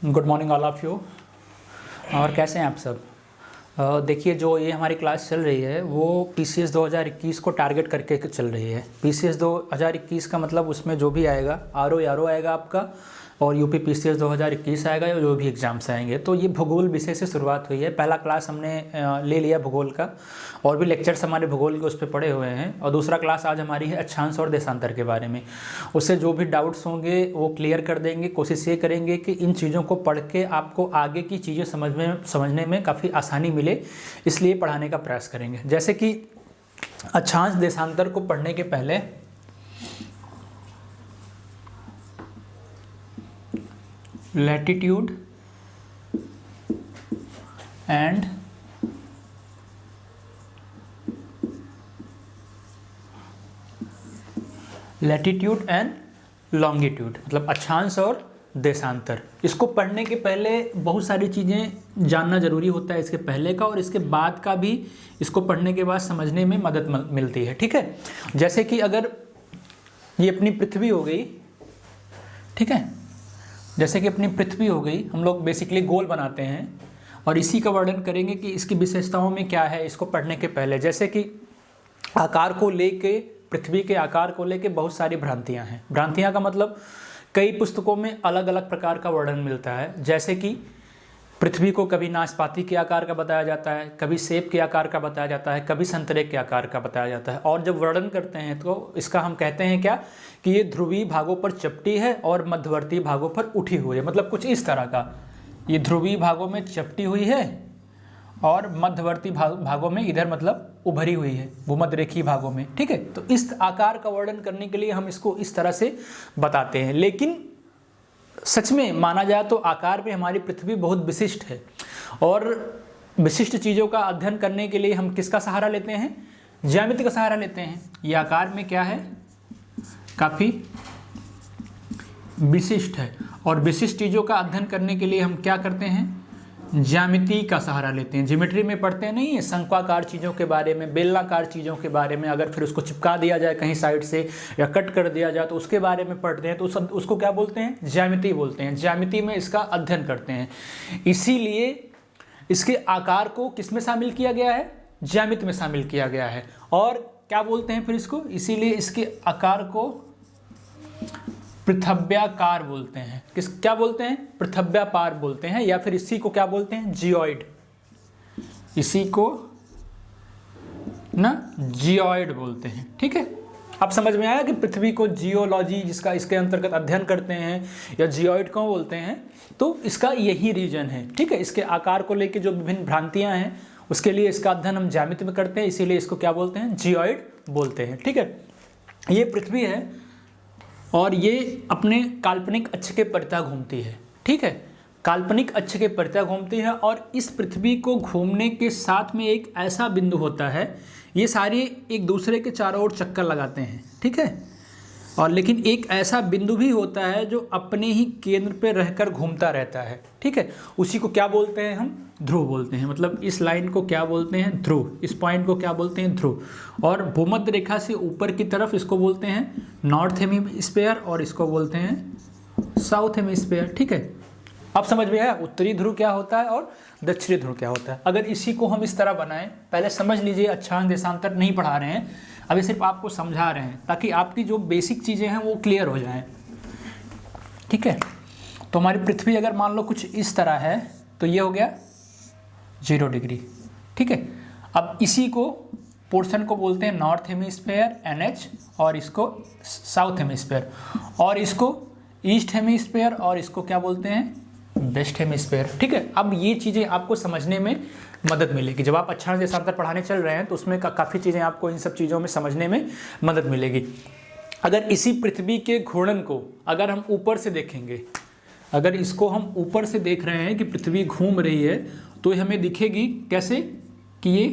Good morning all of you. और कैसे हैं आप सब? देखिए, जो ये हमारी क्लास चल रही है वो PCS 2021 को टारगेट करके चल रही है। PCS 2021 का मतलब उसमें जो भी आएगा RO आएगा आपका, और UP PCS 2021 आएगा, या जो भी एग्ज़ाम्स आएंगे। तो ये भूगोल विषय से शुरुआत हुई है। पहला क्लास हमने ले लिया भूगोल का, और भी लेक्चर्स हमारे भूगोल के उस पर पढ़े हुए हैं। और दूसरा क्लास आज हमारी है अक्षांश और देशांतर के बारे में। उससे जो भी डाउट्स होंगे वो क्लियर कर देंगे। कोशिश ये करेंगे कि इन चीज़ों को पढ़ के आपको आगे की चीज़ें समझने में काफ़ी आसानी मिले, इसलिए पढ़ाने का प्रयास करेंगे। जैसे कि अक्षांश देशांतर को पढ़ने के पहले लैटिट्यूड एंड लॉन्गिट्यूड मतलब अक्षांश और देशांतर, इसको पढ़ने के पहले बहुत सारी चीज़ें जानना जरूरी होता है, इसके पहले का और इसके बाद का भी। इसको पढ़ने के बाद समझने में मदद मिलती है। ठीक है, जैसे कि अगर ये अपनी पृथ्वी हो गई, ठीक है, जैसे कि अपनी पृथ्वी हो गई, हम लोग बेसिकली गोल बनाते हैं और इसी का वर्णन करेंगे कि इसकी विशेषताओं में क्या है इसको पढ़ने के पहले। जैसे कि आकार को लेके, पृथ्वी के आकार को लेके बहुत सारी भ्रांतियां हैं। भ्रांतियां का मतलब कई पुस्तकों में अलग अलग प्रकार का वर्णन मिलता है। जैसे कि पृथ्वी को कभी नाशपाती के आकार का बताया जाता है, कभी सेब के आकार का बताया जाता है, कभी संतरे के आकार का बताया जाता है। और जब वर्णन करते हैं तो इसका हम कहते हैं क्या, कि ये ध्रुवीय भागों पर चपटी है और मध्यवर्ती भागों पर उठी हुई है। मतलब कुछ इस तरह का, ये ध्रुवीय भागों में चपटी हुई है और मध्यवर्ती भागों में इधर मतलब उभरी हुई है, भूमध्य रेखीय भागों में। ठीक है, तो इस आकार का वर्णन करने के लिए हम इसको इस तरह से बताते हैं। लेकिन सच में माना जाए तो आकार में हमारी पृथ्वी बहुत विशिष्ट है, और विशिष्ट चीज़ों का अध्ययन करने के लिए हम किसका सहारा लेते हैं? ज्यामिति का सहारा लेते हैं। ये आकार में क्या है, काफ़ी विशिष्ट है, और विशिष्ट चीज़ों का अध्ययन करने के लिए हम क्या करते हैं? ज्यामिति का सहारा लेते हैं। ज्योमेट्री में पढ़ते हैं नहीं है, शंक्वाकार चीज़ों के बारे में, बेलनाकार चीज़ों के बारे में। अगर फिर उसको चिपका दिया जाए कहीं साइड से या कट कर दिया जाए तो उसके बारे में पढ़ते हैं, तो उसको क्या बोलते हैं? ज्यामिति बोलते हैं। ज्यामिति में इसका अध्ययन करते हैं, इसीलिए इसके आकार को किस में शामिल किया गया है? ज्यामिति में शामिल किया गया है। और क्या बोलते हैं फिर इसको? इसीलिए इसके आकार को पृथव्याकार बोलते हैं। क्या बोलते हैं? पृथव्यापार बोलते हैं, या फिर इसी को क्या बोलते हैं? जियोइड। इसी को ना जियोइड बोलते हैं। ठीक है, अब समझ में आया कि पृथ्वी को जियोलॉजी, जिसका इसके अंतर्गत अध्ययन करते हैं, या जियोइड क्यों बोलते हैं? तो इसका यही रीजन है। ठीक है, इसके आकार को लेकर जो विभिन्न भ्रांतियां हैं उसके लिए इसका अध्ययन हम ज्यामिति में करते हैं, इसीलिए इसको क्या बोलते हैं? जियोइड बोलते हैं। ठीक है, ये पृथ्वी है और ये अपने काल्पनिक अक्ष के परितः घूमती है। ठीक है, काल्पनिक अक्ष के परितः घूमती है, और इस पृथ्वी को घूमने के साथ में एक ऐसा बिंदु होता है, ये सारे एक दूसरे के चारों ओर चक्कर लगाते हैं। ठीक है, और लेकिन एक ऐसा बिंदु भी होता है जो अपने ही केंद्र पे रहकर घूमता रहता है। ठीक है, उसी को क्या बोलते हैं? हम ध्रुव बोलते हैं। मतलब इस लाइन को क्या बोलते हैं? ध्रुव। इस पॉइंट को क्या बोलते हैं? ध्रुव। और भूमध्य रेखा से ऊपर की तरफ इसको बोलते हैं नॉर्थ हेमिस्फीयर, और इसको बोलते हैं साउथ हेमिस्फीयर। ठीक है, अब समझ में आया उत्तरी ध्रुव क्या होता है और दक्षिणी ध्रुव क्या होता है। अगर इसी को हम इस तरह बनाएं, पहले समझ लीजिए, अक्षांश देशांतर नहीं पढ़ा रहे हैं, अभी सिर्फ आपको समझा रहे हैं ताकि आपकी जो बेसिक चीज़ें हैं वो क्लियर हो जाएं। ठीक है, तो हमारी पृथ्वी अगर मान लो कुछ इस तरह है तो ये हो गया 0 डिग्री। ठीक है, अब इसी को पोर्शन को बोलते हैं नॉर्थ हेमिस्फीयर NH, और इसको साउथ हेमिस्फीयर, और इसको ईस्ट हेमिस्फीयर, और इसको क्या बोलते हैं? West hemisphere. ठीक है, अब ये चीज़ें आपको समझने में मदद मिलेगी। जब आप अक्षांश देशांतर पढ़ाने चल रहे हैं तो उसमें काफ़ी चीज़ें आपको इन सब चीज़ों में समझने में मदद मिलेगी। अगर इसी पृथ्वी के घूर्णन को अगर हम ऊपर से देखेंगे, अगर इसको हम ऊपर से देख रहे हैं कि पृथ्वी घूम रही है, तो हमें दिखेगी कैसे? कि ये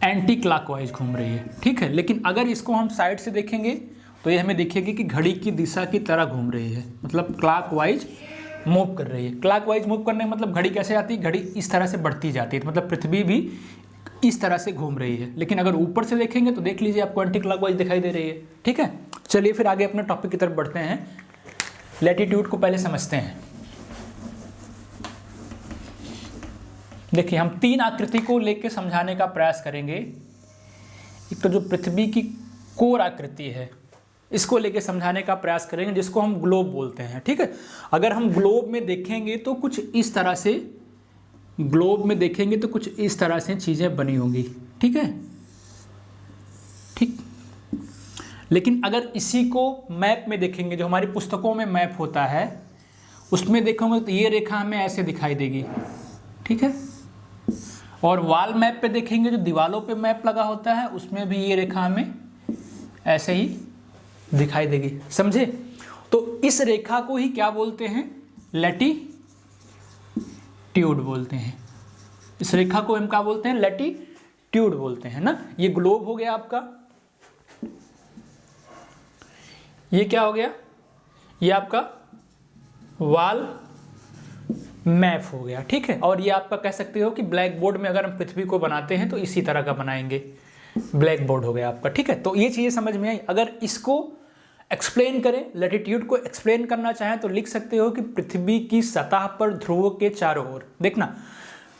एंटी क्लॉकवाइज घूम रही है। ठीक है, लेकिन अगर इसको हम साइड से देखेंगे तो ये हमें दिखेगी कि घड़ी की दिशा की तरह घूम रही है, मतलब क्लॉकवाइज मूव कर रही है। क्लॉकवाइज मूव करने मतलब घड़ी कैसे आती है? घड़ी इस तरह से बढ़ती जाती है, मतलब पृथ्वी भी इस तरह से घूम रही है। लेकिन अगर ऊपर से देखेंगे तो देख लीजिए आपको एंटी क्लॉकवाइज दिखाई दे रही है। ठीक है, चलिए फिर आगे अपने टॉपिक की तरफ बढ़ते हैं। लैटिट्यूड को पहले समझते हैं। देखिए हम 3 आकृति को लेकर समझाने का प्रयास करेंगे। एक तो जो पृथ्वी की कोर आकृति है इसको लेके समझाने का प्रयास करेंगे, जिसको हम ग्लोब बोलते हैं। ठीक है, अगर हम ग्लोब में देखेंगे तो कुछ इस तरह से, ग्लोब में देखेंगे तो कुछ इस तरह से चीज़ें बनी होंगी। ठीक है, ठीक। लेकिन अगर इसी को मैप में देखेंगे, जो हमारी पुस्तकों में मैप होता है उसमें देखोगे तो ये रेखा हमें ऐसे दिखाई देगी। ठीक है, और वॉल मैप पे देखेंगे, जो दीवालों पे मैप लगा होता है उसमें भी ये रेखा हमें ऐसे ही दिखाई देगी। समझे? तो इस रेखा को ही क्या बोलते हैं? लैटिट्यूड बोलते हैं। इस रेखा को हम क्या बोलते हैं? लैटिट्यूड बोलते हैं ना। ये ग्लोब हो गया आपका, ये क्या हो गया? ये आपका वॉल मैप हो गया। ठीक है, और ये आपका कह सकते हो कि ब्लैक बोर्ड में अगर हम पृथ्वी को बनाते हैं तो इसी तरह का बनाएंगे, ब्लैक बोर्ड हो गया आपका। ठीक है, तो ये चीज़ें समझ में आई। अगर इसको एक्सप्लेन करें, लैटिट्यूड को एक्सप्लेन करना चाहें तो लिख सकते हो कि पृथ्वी की सतह पर ध्रुवों के चारों ओर, देखना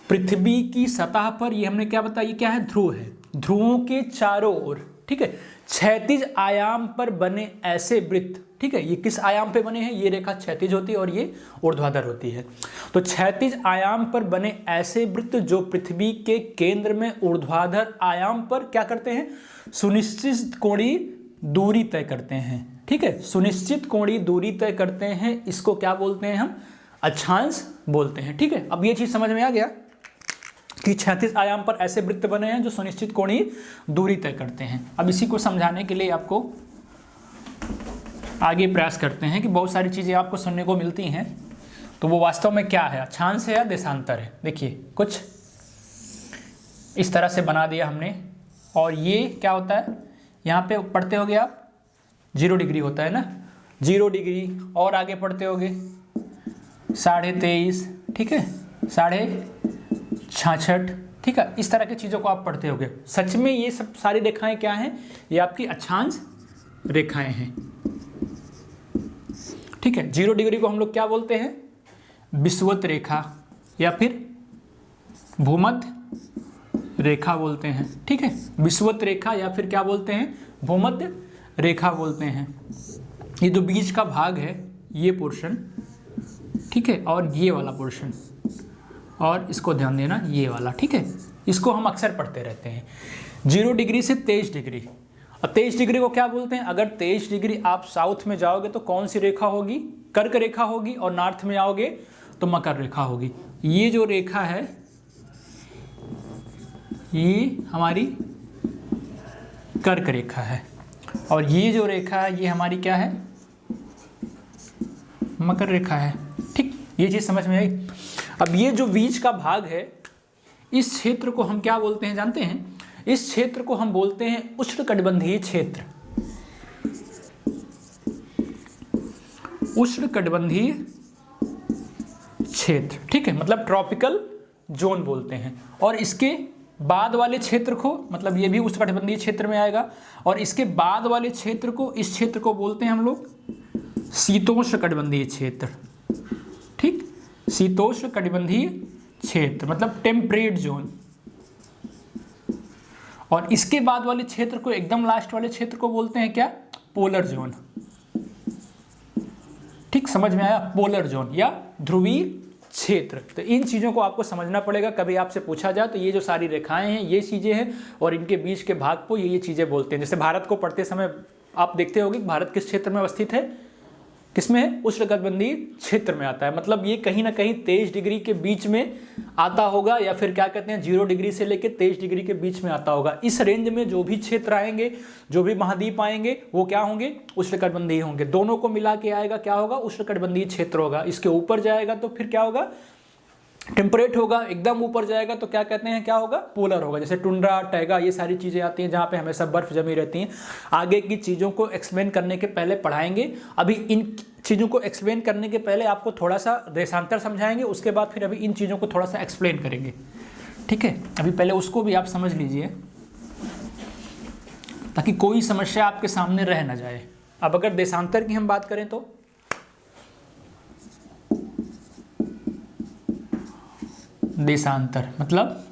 पृथ्वी की सतह पर, ये हमने क्या बताया, ये क्या है? ध्रुव है। ध्रुवों के चारों ओर, ठीक है, क्षैतिज आयाम पर बने ऐसे वृत्त। ठीक है, ये किस आयाम पे बने हैं? ये रेखा क्षैतिज होती है और ये ऊर्ध्वाधर होती है। तो क्षैतिज आयाम पर बने ऐसे वृत्त जो पृथ्वी के केंद्र में ऊर्ध्वाधर आयाम पर क्या करते हैं? सुनिश्चित कोणीय दूरी तय करते हैं। ठीक है, सुनिश्चित कोणीय दूरी तय करते हैं, इसको क्या बोलते हैं हम? अक्षांश बोलते हैं। ठीक है, अब ये चीज समझ में आ गया कि क्षैतिज आयाम पर ऐसे वृत्त बने हैं जो सुनिश्चित कोणीय दूरी तय करते हैं। अब इसी को समझाने के लिए आपको आगे प्रयास करते हैं कि बहुत सारी चीज़ें आपको सुनने को मिलती हैं, तो वो वास्तव में क्या है? अक्षांश है या देशांतर है? देखिए कुछ इस तरह से बना दिया हमने, और ये क्या होता है? यहाँ पे पढ़ते होगे आप 0 डिग्री होता है ना, 0 डिग्री, और आगे पढ़ते होगे 23.5, ठीक है, 66.5, ठीक है, इस तरह की चीज़ों को आप पढ़ते होगे। सच में ये सब सारी रेखाएं क्या हैं? ये आपकी अक्षांश रेखाएं हैं। ठीक है, 0 डिग्री को हम लोग क्या बोलते हैं? विषुवत रेखा या फिर भूमध्य रेखा बोलते हैं। ठीक है, विषुवत रेखा या फिर क्या बोलते हैं? भूमध्य रेखा बोलते हैं। ये जो बीच का भाग है ये पोर्शन, ठीक है, और ये वाला पोर्शन, और इसको ध्यान देना ये वाला। ठीक है, इसको हम अक्सर पढ़ते रहते हैं। 0 डिग्री से 23 डिग्री। अब 23 डिग्री को क्या बोलते हैं? अगर 23 डिग्री आप साउथ में जाओगे तो कौन सी रेखा होगी? कर्क रेखा होगी, और नॉर्थ में आओगे तो मकर रेखा होगी। ये जो रेखा है ये हमारी कर्क रेखा है, और ये जो रेखा है ये हमारी क्या है? मकर रेखा है। ठीक, ये चीज समझ में आई। अब ये जो बीच का भाग है, इस क्षेत्र को हम क्या बोलते हैं जानते हैं? इस क्षेत्र को हम बोलते हैं उष्णकटिबंधीय क्षेत्र। उष्णकटिबंधीय क्षेत्र, ठीक है, मतलब ट्रॉपिकल जोन बोलते हैं। और इसके बाद वाले क्षेत्र को, मतलब ये भी उष्णकटिबंधीय क्षेत्र में आएगा, और इसके बाद वाले क्षेत्र को, इस क्षेत्र को बोलते हैं हम लोग शीतोष्णकटिबंधीय क्षेत्र। ठीक, शीतोष्णकटिबंधीय क्षेत्र मतलब टेम्परेट जोन। और इसके बाद वाले क्षेत्र को, एकदम लास्ट वाले क्षेत्र को बोलते हैं क्या? Polar zone. ठीक, समझ में आया? पोलर जोन या ध्रुवीय क्षेत्र। तो इन चीज़ों को आपको समझना पड़ेगा। कभी आपसे पूछा जाए तो ये जो सारी रेखाएं हैं ये चीज़ें हैं, और इनके बीच के भाग को ये चीज़ें बोलते हैं। जैसे भारत को पढ़ते समय आप देखते होंगे भारत किस क्षेत्र में अवस्थित है? किसमें है? उष्णकटिबंधीय क्षेत्र में आता है। मतलब ये कहीं ना कहीं 23 डिग्री के बीच में आता होगा, या फिर क्या कहते हैं 0 डिग्री से लेकर 23 डिग्री के बीच में आता होगा। इस रेंज में जो भी क्षेत्र आएंगे, जो भी महाद्वीप आएंगे, वो क्या होंगे? उष्णकटिबंधीय होंगे। दोनों को मिला के आएगा क्या होगा? उष्णकटिबंधीय क्षेत्र होगा। इसके ऊपर जाएगा तो फिर क्या होगा? टेम्परेट होगा। एकदम ऊपर जाएगा तो क्या कहते हैं? क्या होगा? पोलर होगा। जैसे टुंड्रा, टैगा, ये सारी चीज़ें आती हैं जहाँ पे हमेशा बर्फ जमी रहती हैं। आगे की चीज़ों को एक्सप्लेन करने के पहले पढ़ाएंगे। अभी इन चीज़ों को एक्सप्लेन करने के पहले आपको थोड़ा सा देशांतर समझाएंगे, उसके बाद फिर अभी इन चीज़ों को थोड़ा सा एक्सप्लेन करेंगे। ठीक है, अभी पहले उसको भी आप समझ लीजिए ताकि कोई समस्या आपके सामने रह ना जाए। अब अगर देशांतर की हम बात करें तो देशांतर मतलब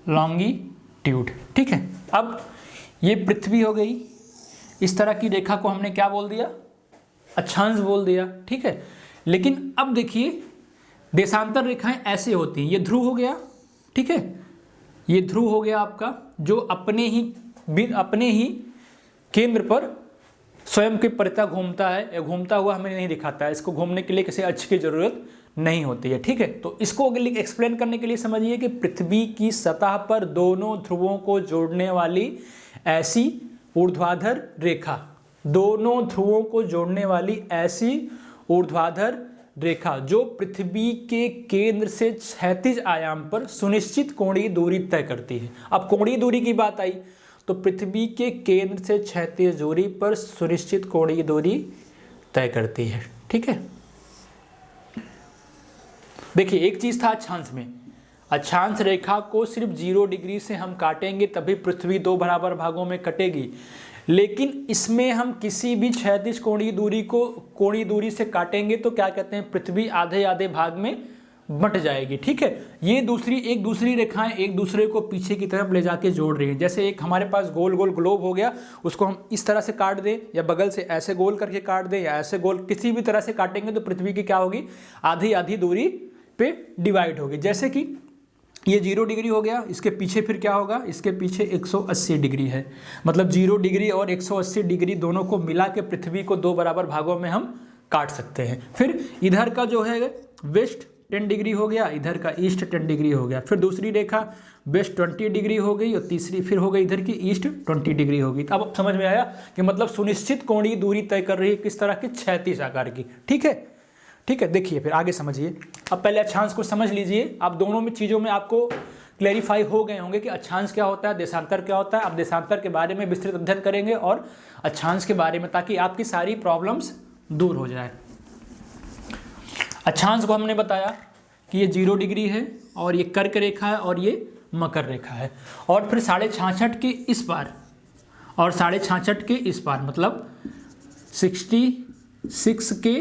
लॉन्गिट्यूड। ठीक है, अब ये पृथ्वी हो गई, इस तरह की रेखा को हमने क्या बोल दिया, अक्षांश बोल दिया। ठीक है, लेकिन अब देखिए देशांतर रेखाएं ऐसे होती हैं, ये ध्रुव हो गया। ठीक है, ये ध्रुव हो गया आपका, जो अपने ही केंद्र पर स्वयं के परितः घूमता है, या घूमता हुआ हमें नहीं दिखाता है। इसको घूमने के लिए किसी अक्ष की जरूरत नहीं होती है। ठीक है, तो इसको एक्सप्लेन करने के लिए समझिए कि पृथ्वी की सतह पर दोनों ध्रुवों को जोड़ने वाली ऐसी ऊर्ध्वाधर रेखा, दोनों ध्रुवों को जोड़ने वाली ऐसी ऊर्ध्वाधर रेखा जो पृथ्वी के केंद्र से क्षैतिज आयाम पर सुनिश्चित कोणीय दूरी तय करती है। अब कोणीय दूरी की बात आई तो पृथ्वी के केंद्र से क्षैतिज दूरी पर सुनिश्चित कोणीय दूरी तय करती है। ठीक है, देखिए एक चीज था अक्षांश में, अक्षांश रेखा को सिर्फ 0 डिग्री से हम काटेंगे तभी पृथ्वी 2 बराबर भागों में कटेगी, लेकिन इसमें हम किसी भी क्षैतिज कोणीय दूरी से काटेंगे तो क्या कहते हैं, पृथ्वी आधे आधे भाग में बंट जाएगी। ठीक है, ये एक दूसरी रेखाएं एक दूसरे को पीछे की तरफ ले जाके जोड़ रही हैं। जैसे एक हमारे पास गोल गोल ग्लोब हो गया, उसको हम इस तरह से काट दें या बगल से ऐसे गोल करके काट दें या ऐसे गोल, किसी भी तरह से काटेंगे तो पृथ्वी की क्या होगी, आधी आधी दूरी पे डिवाइड होगी। जैसे कि ये 0 डिग्री हो गया, इसके पीछे फिर क्या होगा, इसके पीछे 180 डिग्री है, मतलब 0 डिग्री और 180 डिग्री दोनों को मिला के पृथ्वी को 2 बराबर भागों में हम काट सकते हैं। फिर इधर का जो है वेस्ट 10 डिग्री हो गया, इधर का ईस्ट 10 डिग्री हो गया, फिर दूसरी रेखा वेस्ट 20 डिग्री हो गई और तीसरी फिर हो गई इधर की ईस्ट 20 डिग्री हो गई। अब समझ में आया कि मतलब सुनिश्चित कोणीय दूरी तय कर रही है किस तरह की, क्षैतिज आकार की। ठीक है, ठीक है, देखिए फिर आगे समझिए। अब पहले अक्षांश को समझ लीजिए, आप दोनों में चीज़ों में आपको क्लैरिफाई हो गए होंगे कि अक्षांश क्या होता है, देशांतर क्या होता है। अब देशांतर के बारे में विस्तृत अध्ययन करेंगे और अक्षांश के बारे में, ताकि आपकी सारी प्रॉब्लम्स दूर हो जाए। अक्षांश को हमने बताया कि ये 0 डिग्री है और ये कर्क रेखा है और ये मकर रेखा है, और फिर 66.5 के इस पार और 66.5 के इस पार, मतलब 66 के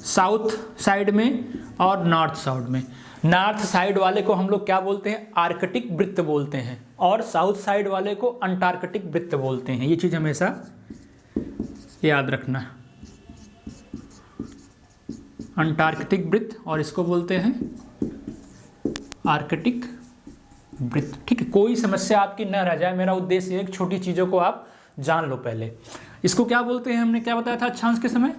साउथ साइड में और नॉर्थ साइड में। नॉर्थ साइड वाले को हम लोग क्या बोलते हैं, आर्कटिक वृत्त बोलते हैं, और साउथ साइड वाले को अंटार्कटिक वृत्त बोलते हैं। ये चीज़ हमेशा याद रखना, अंटार्कटिक वृत्त और इसको बोलते हैं आर्कटिक वृत्त। ठीक है, कोई समस्या आपकी न रह जाए, मेरा उद्देश्य है छोटी चीज़ों को आप जान लो। पहले इसको क्या बोलते हैं, हमने क्या बताया था अक्षांश के समय,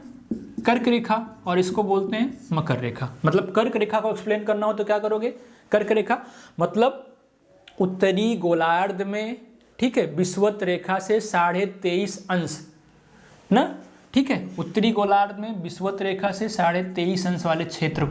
कर्क रेखा, और इसको बोलते हैं मकर रेखा। मतलब कर्क रेखा को एक्सप्लेन करना हो तो क्या करोगे, कर्क रेखा मतलब उत्तरी गोलार्ध में, ठीक है, विषुवत रेखा से 23.5 अंश ना, ठीक है, उत्तरी गोलार्ध में विषुवत रेखा से 23.5 अंश वाले क्षेत्र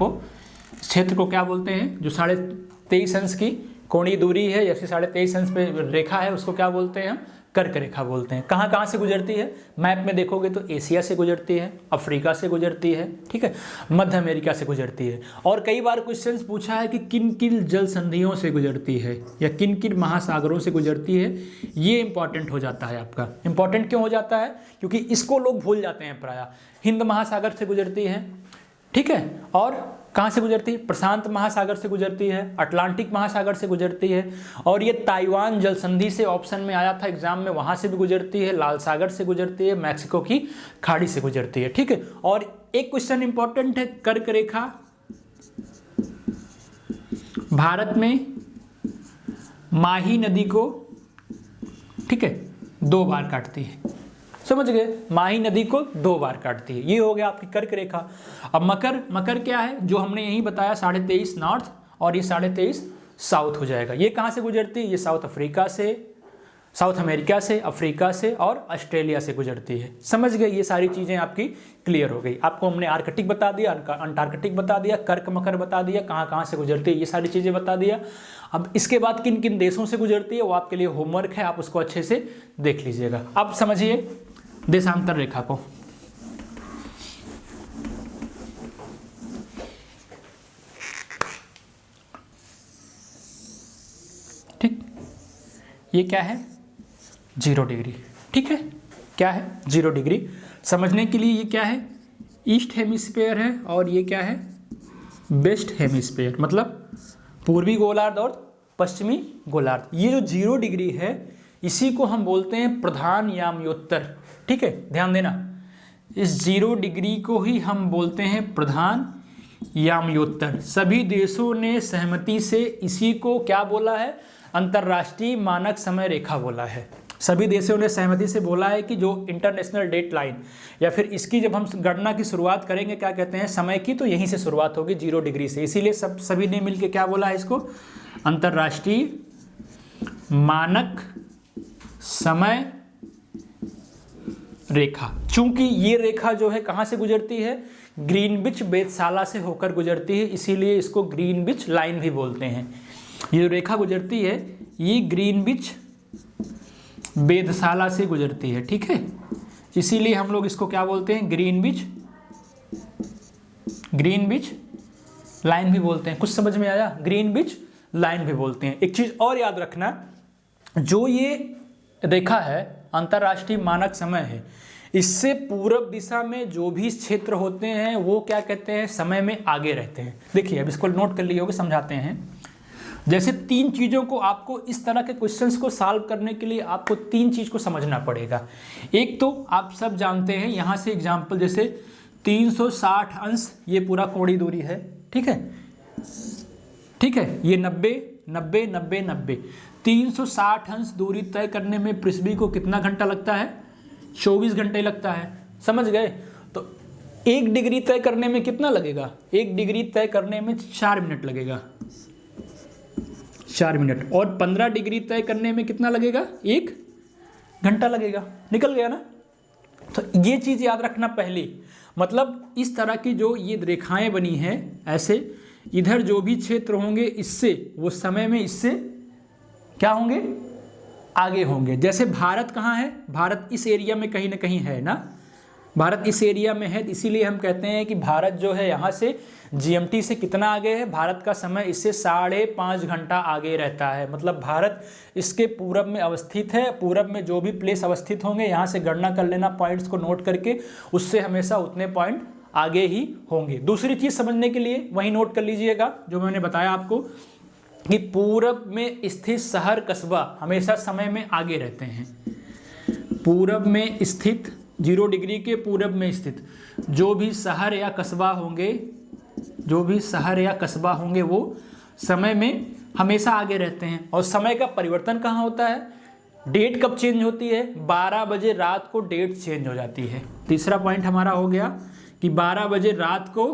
को क्या बोलते हैं, जो 23.5 अंश की कोणीय दूरी है या फिर 23.5 अंश पे रेखा है, उसको क्या बोलते हैं हम, कर्क रेखा बोलते हैं। कहाँ कहाँ से गुजरती है, मैप में देखोगे तो एशिया से गुजरती है, अफ्रीका से गुजरती है, ठीक है, मध्य अमेरिका से गुजरती है। और कई बार क्वेश्चंस पूछा है कि किन किन जल संधियों से गुजरती है या किन किन महासागरों से गुजरती है। ये इंपॉर्टेंट हो जाता है आपका। इंपॉर्टेंट क्यों हो जाता है, क्योंकि इसको लोग भूल जाते हैं प्रायः। हिंद महासागर से गुजरती है, ठीक है, और कहाँ से गुजरती है, प्रशांत महासागर से गुजरती है, अटलांटिक महासागर से गुजरती है, और ये ताइवान जल संधि से ऑप्शन में आया था एग्जाम में, वहाँ से भी गुजरती है, लाल सागर से गुजरती है, मैक्सिको की खाड़ी से गुजरती है, ठीक है। और एक क्वेश्चन इंपॉर्टेंट है, कर्क रेखा भारत में माही नदी को, ठीक है, 2 बार काटती है, समझ गए, माही नदी को 2 बार काटती है। ये हो गया आपकी कर्क रेखा। अब मकर क्या है, जो हमने यही बताया 23.5 नॉर्थ और ये 23.5 साउथ हो जाएगा। ये कहाँ से गुजरती है, ये साउथ अमेरिका से, अफ्रीका से और ऑस्ट्रेलिया से गुजरती है। समझ गए, ये सारी चीज़ें आपकी क्लियर हो गई। आपको हमने आर्कटिक बता दिया, अंटार्कटिक बता दिया, कर्क मकर बता दिया, कहाँ कहाँ से गुजरती है, ये सारी चीज़ें बता दिया। अब इसके बाद किन किन देशों से गुजरती है वो आपके लिए होमवर्क है, आप उसको अच्छे से देख लीजिएगा। अब समझिए देशांतर रेखा को। ठीक, ये क्या है, 0 डिग्री, ठीक है, क्या है 0 डिग्री। समझने के लिए ये क्या है, ईस्ट हेमिस्फीयर है और ये क्या है, वेस्ट हेमिस्फीयर, मतलब पूर्वी गोलार्ध और पश्चिमी गोलार्ध। ये जो 0 डिग्री है इसी को हम बोलते हैं प्रधान याम्योत्तर। ठीक है, ध्यान देना, इस 0 डिग्री को ही हम बोलते हैं प्रधान याम्योत्तर। सभी देशों ने सहमति से इसी को क्या बोला है, अंतर्राष्ट्रीय मानक समय रेखा बोला है। सभी देशों ने सहमति से बोला है कि जो इंटरनेशनल डेट लाइन या फिर इसकी जब हम गणना की शुरुआत करेंगे क्या कहते हैं समय की, तो यहीं से शुरुआत होगी 0 डिग्री से। इसीलिए सभी ने मिलकर क्या बोला है इसको, अंतर्राष्ट्रीय मानक समय रेखा। चूंकि ये रेखा जो है कहाँ से गुजरती है, ग्रीनविच वेधशाला से होकर गुजरती है, इसीलिए इसको ग्रीनविच लाइन भी बोलते हैं। ये जो रेखा गुजरती है ये ग्रीनविच वेधशाला से गुजरती है। ठीक है, इसीलिए हम लोग इसको क्या बोलते हैं, ग्रीनविच लाइन भी बोलते हैं। कुछ समझ में आया, ग्रीनविच लाइन भी बोलते हैं। एक चीज़ और याद रखना, जो ये रेखा है अंतर्राष्ट्रीय मानक समय है, इससे पूर्व दिशा में जो भी क्षेत्र होते हैं वो क्या कहते हैं, समय में आगे रहते हैं। देखिए अब इसको नोट कर लिए होगे, समझाते हैं। जैसे 3 चीज़ों को आपको इस तरह के क्वेश्चंस को सॉल्व करने के लिए आपको 3 चीज़ को समझना पड़ेगा। एक तो आप सब जानते हैं, यहाँ से एग्जाम्पल जैसे 360 अंश ये पूरा कोणीय दूरी है। ठीक है, ठीक है, ये 90 90 90 90 360 अंश दूरी तय करने में पृथ्वी को कितना घंटा लगता है, 24 घंटे लगता है। समझ गए? तो 1 डिग्री तय करने में कितना लगेगा, 1 डिग्री तय करने में 4 मिनट लगेगा, 4 मिनट। और 15 डिग्री तय करने में कितना लगेगा, 1 घंटा लगेगा। निकल गया ना? तो ये चीज़ याद रखना पहले। मतलब इस तरह की जो ये रेखाएं बनी हैं ऐसे, इधर जो भी क्षेत्र होंगे इससे वो समय में इससे क्या होंगे, आगे होंगे। जैसे भारत कहाँ है, भारत इस एरिया में कहीं ना कहीं है ना, भारत इस एरिया में है, इसीलिए हम कहते हैं कि भारत जो है यहाँ से जीएमटी से कितना आगे है, भारत का समय इससे 5.5 घंटा आगे रहता है। मतलब भारत इसके पूरब में अवस्थित है। पूरब में जो भी प्लेस अवस्थित होंगे यहाँ से गणना कर लेना पॉइंट्स को नोट करके, उससे हमेशा उतने पॉइंट आगे ही होंगे। दूसरी चीज़ समझने के लिए वही नोट कर लीजिएगा जो मैंने बताया आपको कि पूरब में स्थित शहर कस्बा हमेशा समय में आगे रहते हैं। पूरब में स्थित 0 डिग्री के पूरब में स्थित जो भी शहर या कस्बा होंगे, जो भी शहर या कस्बा होंगे वो समय में हमेशा आगे रहते हैं। और समय का परिवर्तन कहाँ होता है, डेट कब चेंज होती है, 12 बजे रात को डेट चेंज हो जाती है। तीसरा पॉइंट हमारा हो गया कि 12 बजे रात को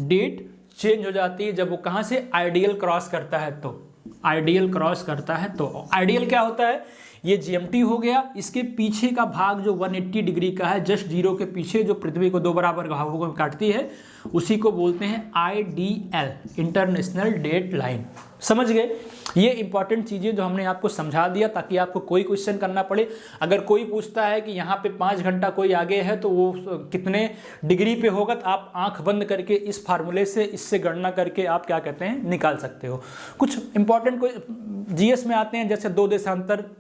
डेट चेंज हो जाती है जब वो कहाँ से आइडियल क्रॉस करता है। तो आइडियल क्रॉस करता है तो आइडियल क्या होता है, ये जीएमटी हो गया। इसके पीछे का भाग जो 180 डिग्री का है, जस्ट 0 के पीछे जो पृथ्वी को 2 बराबर भागों में काटती है, उसी को बोलते हैं आईडीएल, इंटरनेशनल डेट लाइन। समझ गए? ये इंपॉर्टेंट चीज़ें जो हमने आपको समझा दिया ताकि आपको कोई क्वेश्चन करना पड़े। अगर कोई पूछता है कि यहाँ पे 5 घंटा कोई आगे है तो वो कितने डिग्री पे होगा, तो आप आंख बंद करके इस फार्मूले से, इससे गणना करके आप क्या कहते हैं निकाल सकते हो। कुछ इंपॉर्टेंट कोई जीएस में आते हैं, जैसे 2 देशांतर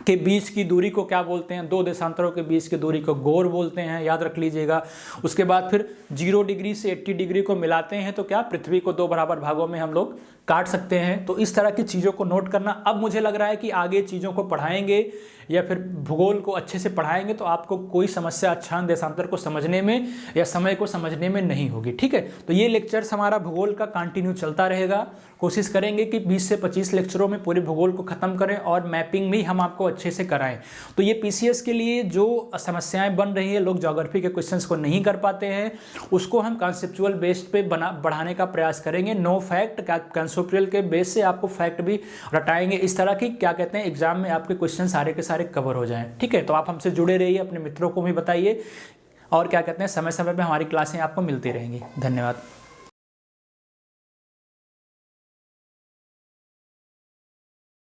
के बीच की दूरी को क्या बोलते हैं, 2 देशांतरों के बीच की दूरी को गोर बोलते हैं, याद रख लीजिएगा। उसके बाद फिर 0 डिग्री से 80 डिग्री को मिलाते हैं तो क्या, पृथ्वी को 2 बराबर भागों में हम लोग काट सकते हैं। तो इस तरह की चीज़ों को नोट करना। अब मुझे लग रहा है कि आगे चीज़ों को पढ़ाएंगे या फिर भूगोल को अच्छे से पढ़ाएंगे तो आपको कोई समस्या अक्षांश देशांतर को समझने में या समय को समझने में नहीं होगी। ठीक है, तो ये लेक्चर्स हमारा भूगोल का कंटिन्यू चलता रहेगा। कोशिश करेंगे कि 20 से 25 लेक्चरों में पूरे भूगोल को ख़त्म करें और मैपिंग भी हम आपको अच्छे से कराएं। तो ये पीसीएस के लिए जो समस्याएं बन रही है, लोग ज्योग्राफी के क्वेश्चंस को नहीं कर पाते हैं, उसको हम कॉन्सेप्चुअल बेस्ड पे बढ़ाने का प्रयास करेंगे। नो फैक्ट कॉन्सेप्चुअल के बेस से आपको फैक्ट भी रटाएंगे। इस तरह की क्या कहते हैं एग्जाम में आपके क्वेश्चन सारे के सारे कवर हो जाएं। ठीक है, तो आप हमसे जुड़े रहिए, अपने मित्रों को भी बताइए और क्या कहते हैं समय समय पर हमारी क्लासें आपको मिलती रहेंगी। धन्यवाद।